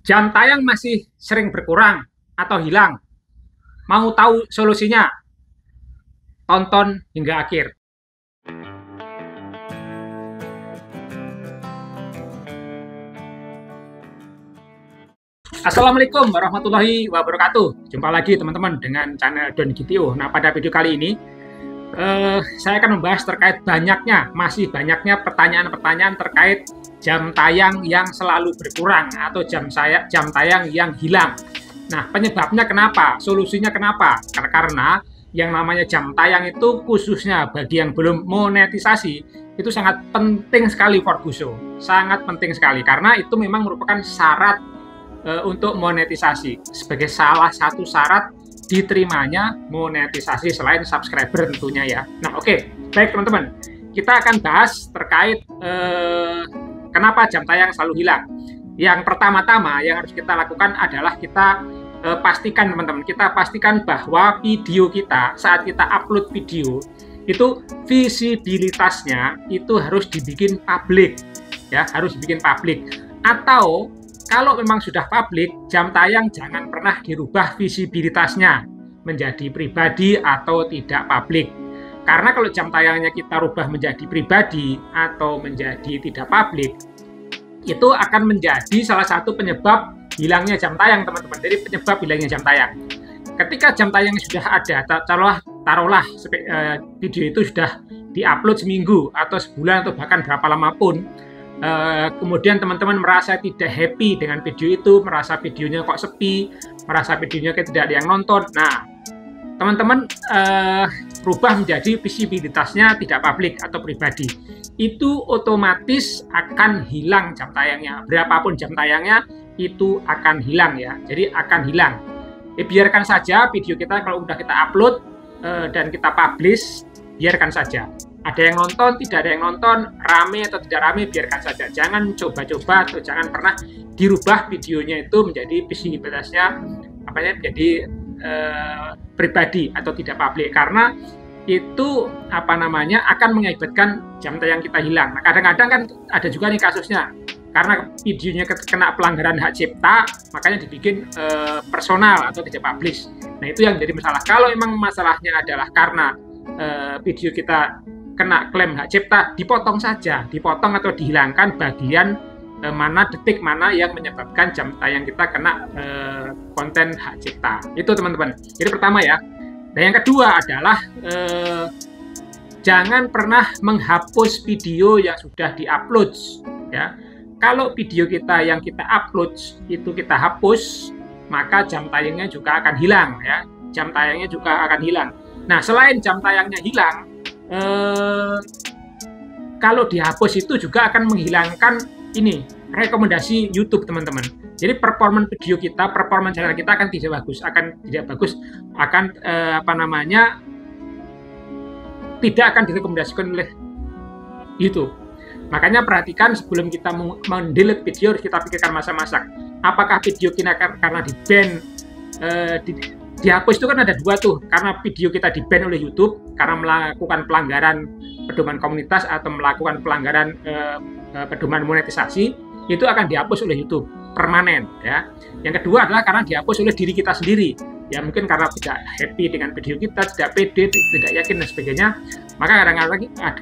Jam tayang masih sering berkurang atau hilang? Mau tahu solusinya? Tonton hingga akhir. Assalamualaikum warahmatullahi wabarakatuh. Jumpa lagi teman-teman dengan channel Don GTO. Nah, pada video kali ini saya akan membahas terkait masih banyaknya pertanyaan-pertanyaan terkait jam tayang yang selalu berkurang atau jam tayang yang hilang. Nah, penyebabnya kenapa? Solusinya kenapa? Karena yang namanya jam tayang itu khususnya bagi yang belum monetisasi itu sangat penting sekali Forguso. Sangat penting sekali karena itu memang merupakan syarat untuk monetisasi sebagai salah satu syarat diterimanya monetisasi selain subscriber tentunya ya. Nah oke, baik teman-teman, kita akan bahas terkait kenapa jam tayang selalu hilang. Yang pertama-tama yang harus kita lakukan adalah kita pastikan teman-teman, kita pastikan bahwa video kita saat kita upload video itu visibilitasnya itu harus dibikin publik ya, harus dibikin publik. Atau kalau memang sudah publik, jam tayang jangan pernah dirubah visibilitasnya menjadi pribadi atau tidak publik. Karena kalau jam tayangnya kita rubah menjadi pribadi atau menjadi tidak publik, itu akan menjadi salah satu penyebab hilangnya jam tayang, teman-teman. Jadi penyebab hilangnya jam tayang. Ketika jam tayang sudah ada, taruhlah video itu sudah diupload seminggu atau sebulan atau bahkan berapa lama pun, kemudian teman-teman merasa tidak happy dengan video itu, merasa videonya kok sepi, merasa videonya kayak tidak ada yang nonton. Nah, teman-teman rubah menjadi visibilitasnya tidak publik atau pribadi. Itu otomatis akan hilang jam tayangnya. Berapapun jam tayangnya, itu akan hilang ya. Jadi akan hilang. Biarkan saja video kita kalau udah kita upload dan kita publish, biarkan saja. Ada yang nonton, tidak ada yang nonton, rame atau tidak rame, biarkan saja. Jangan coba-coba atau jangan pernah dirubah videonya itu menjadi visibilitasnya menjadi pribadi atau tidak publik, karena itu akan mengakibatkan jam tayang kita hilang. Nah, kadang-kadang kan ada juga nih kasusnya, karena videonya kena pelanggaran hak cipta, makanya dibikin personal atau tidak publish. Nah, itu yang jadi masalah. Kalau memang masalahnya adalah karena video kita kena klaim hak cipta, dipotong saja, dipotong atau dihilangkan bagian detik mana yang menyebabkan jam tayang kita kena konten hak cipta. Itu teman-teman. Jadi pertama ya. Dan yang kedua adalah jangan pernah menghapus video yang sudah diupload ya. Kalau video kita yang kita upload itu kita hapus, maka jam tayangnya juga akan hilang ya. Jam tayangnya juga akan hilang. Nah, selain jam tayangnya hilang, kalau dihapus itu juga akan menghilangkan rekomendasi YouTube, teman-teman. Jadi performa video kita, performa channel kita akan tidak bagus, tidak akan direkomendasikan oleh YouTube. Makanya perhatikan sebelum kita mendelete video, harus kita pikirkan masa-masa. Apakah video kita karena di-ban, dihapus itu kan ada dua tuh, karena video kita di-ban oleh YouTube karena melakukan pelanggaran pedoman komunitas atau melakukan pelanggaran pedoman monetisasi, itu akan dihapus oleh YouTube permanen ya. Yang kedua adalah karena dihapus oleh diri kita sendiri ya, mungkin karena tidak happy dengan video kita, tidak pede, tidak yakin dan sebagainya, maka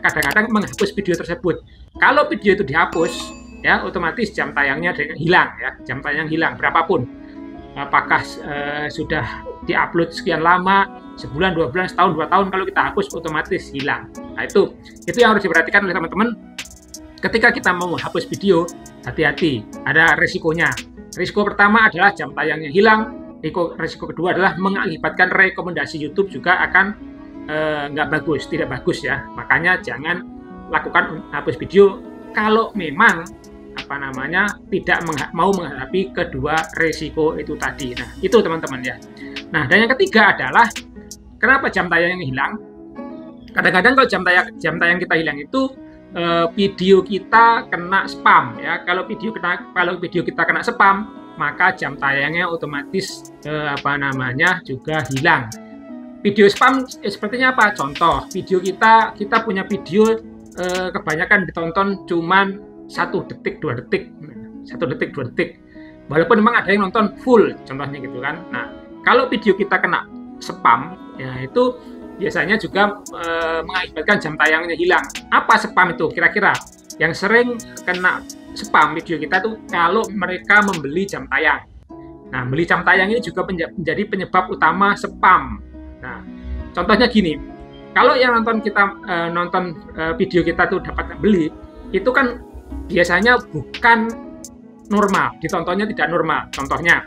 kadang-kadang menghapus video tersebut. Kalau video itu dihapus ya, otomatis jam tayangnya hilang ya, jam tayang hilang berapapun. Apakah sudah diupload sekian lama, sebulan, 2 bulan, setahun, 2 tahun, kalau kita hapus otomatis hilang. Nah, itu yang harus diperhatikan oleh teman-teman. Ketika kita mau hapus video, hati-hati, ada resikonya. Risiko pertama adalah jam tayangnya hilang. Risiko kedua adalah mengakibatkan rekomendasi YouTube juga akan nggak bagus, tidak bagus ya. Makanya jangan lakukan hapus video kalau memang tidak mau menghadapi kedua resiko itu tadi. Nah, itu teman-teman ya. Nah, dan yang ketiga adalah kenapa jam tayangnya hilang? Kadang-kadang kalau jam tayang kita hilang itu video kita kena spam ya. Kalau video kita kena spam, maka jam tayangnya otomatis juga hilang. Video spam sepertinya apa? Contoh, video kita punya video kebanyakan ditonton cuman 1 detik 2 detik Walaupun memang ada yang nonton full, contohnya gitu kan. Nah, kalau video kita kena spam, ya itu biasanya juga mengakibatkan jam tayangnya hilang. Apa spam itu kira-kira? Yang sering kena spam video kita tuh kalau mereka membeli jam tayang. Nah, beli jam tayang ini juga menjadi penyebab utama spam. Nah, contohnya gini, kalau yang nonton video kita tuh dapat beli, itu kan biasanya bukan normal, ditontonnya tidak normal. Contohnya,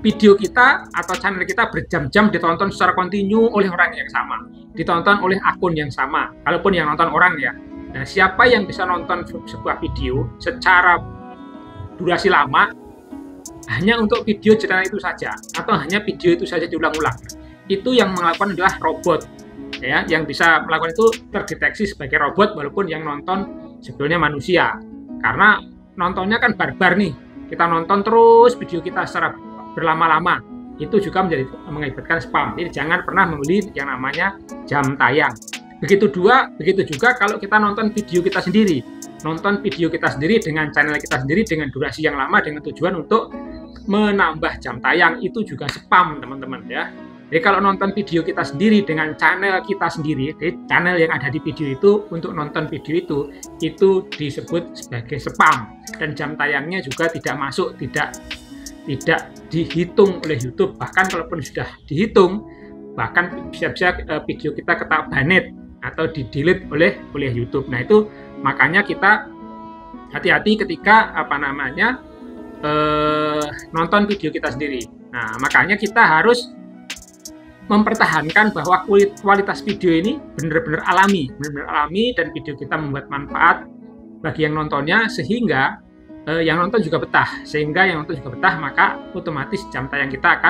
video kita atau channel kita berjam-jam ditonton secara kontinu oleh orang yang sama, ditonton oleh akun yang sama, kalaupun yang nonton orang ya. Nah, siapa yang bisa nonton sebuah video secara durasi lama hanya untuk video channel itu saja, atau hanya video itu saja diulang-ulang, itu yang melakukan adalah robot, ya, yang bisa melakukan itu terdeteksi sebagai robot walaupun yang nonton sebetulnya manusia, karena nontonnya kan barbar nih, kita nonton terus video kita secara berlama-lama, itu juga mengakibatkan spam. Jadi jangan pernah membeli yang namanya jam tayang. Begitu juga kalau kita nonton video kita sendiri, dengan channel kita sendiri dengan durasi yang lama dengan tujuan untuk menambah jam tayang, itu juga spam teman-teman ya. Jadi kalau nonton video kita sendiri dengan channel kita sendiri, jadi channel yang ada di video itu untuk nonton video itu disebut sebagai spam, dan jam tayangnya juga tidak masuk, tidak dihitung oleh YouTube. Bahkan kalaupun sudah dihitung, bahkan bisa-bisa video kita ketak banet atau di-delete oleh YouTube. Nah, itu makanya kita hati-hati ketika nonton video kita sendiri. Nah, makanya kita harus mempertahankan bahwa kualitas video ini benar-benar alami, dan video kita membuat manfaat bagi yang nontonnya, sehingga yang nonton juga betah. Maka otomatis jam tayang kita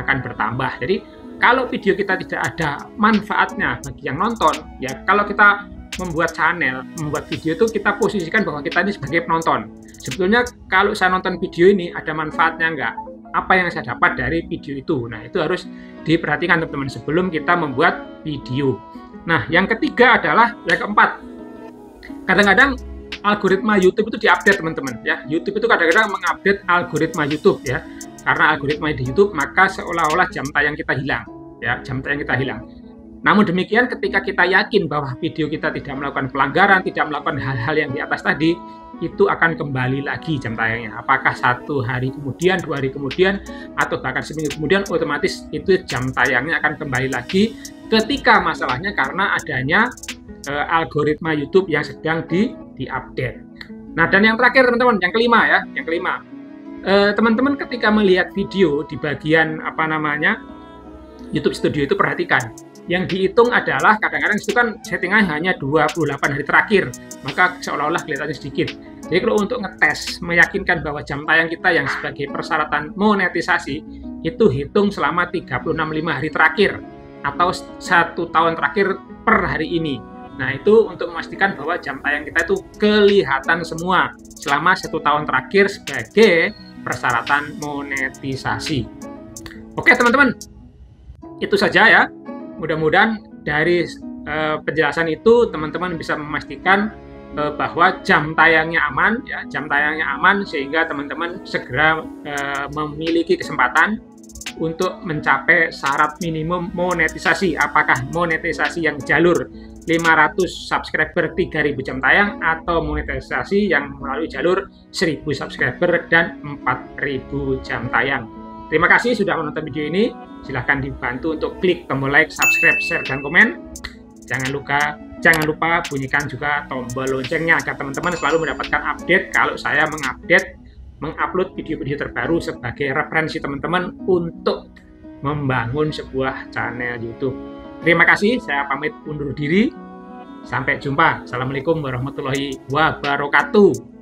akan bertambah. Jadi kalau video kita tidak ada manfaatnya bagi yang nonton, ya kalau kita membuat video itu kita posisikan bahwa kita ini sebagai penonton. Sebetulnya kalau saya nonton video ini ada manfaatnya enggak? Apa yang saya dapat dari video itu? Nah, itu harus diperhatikan teman-teman sebelum kita membuat video. Nah, yang ketiga adalah yang keempat. Kadang-kadang algoritma YouTube itu diupdate teman-teman ya. YouTube itu kadang-kadang mengupdate algoritma YouTube ya. Karena algoritma di YouTube, maka seolah-olah jam tayang kita hilang ya, Namun demikian, ketika kita yakin bahwa video kita tidak melakukan pelanggaran, tidak melakukan hal-hal yang di atas tadi, itu akan kembali lagi jam tayangnya. Apakah 1 hari kemudian, 2 hari kemudian, atau bahkan seminggu kemudian, otomatis itu jam tayangnya akan kembali lagi ketika masalahnya karena adanya algoritma YouTube yang sedang diupdate. Nah, dan yang terakhir teman-teman, yang kelima. Teman-teman ketika melihat video di bagian YouTube Studio itu perhatikan. Yang dihitung adalah kadang-kadang itu kan settingannya hanya 28 hari terakhir, maka seolah-olah kelihatannya sedikit. Jadi kalau untuk ngetes, meyakinkan bahwa jam tayang kita yang sebagai persyaratan monetisasi itu hitung selama 36,5 hari terakhir atau 1 tahun terakhir per hari ini. Nah, itu untuk memastikan bahwa jam tayang kita itu kelihatan semua selama 1 tahun terakhir sebagai persyaratan monetisasi. Oke teman-teman, itu saja ya. Mudah-mudahan dari penjelasan itu teman-teman bisa memastikan bahwa jam tayangnya aman, sehingga teman-teman segera memiliki kesempatan untuk mencapai syarat minimum monetisasi. Apakah monetisasi yang jalur 500 subscriber 3.000 jam tayang, atau monetisasi yang melalui jalur 1.000 subscriber dan 4.000 jam tayang. Terima kasih sudah menonton video ini. Silahkan dibantu untuk klik tombol like, subscribe, share, dan komen. Jangan lupa bunyikan juga tombol loncengnya agar teman-teman selalu mendapatkan update kalau saya mengupload video-video terbaru sebagai referensi teman-teman untuk membangun sebuah channel YouTube. Terima kasih, saya pamit undur diri. Sampai jumpa. Assalamualaikum warahmatullahi wabarakatuh.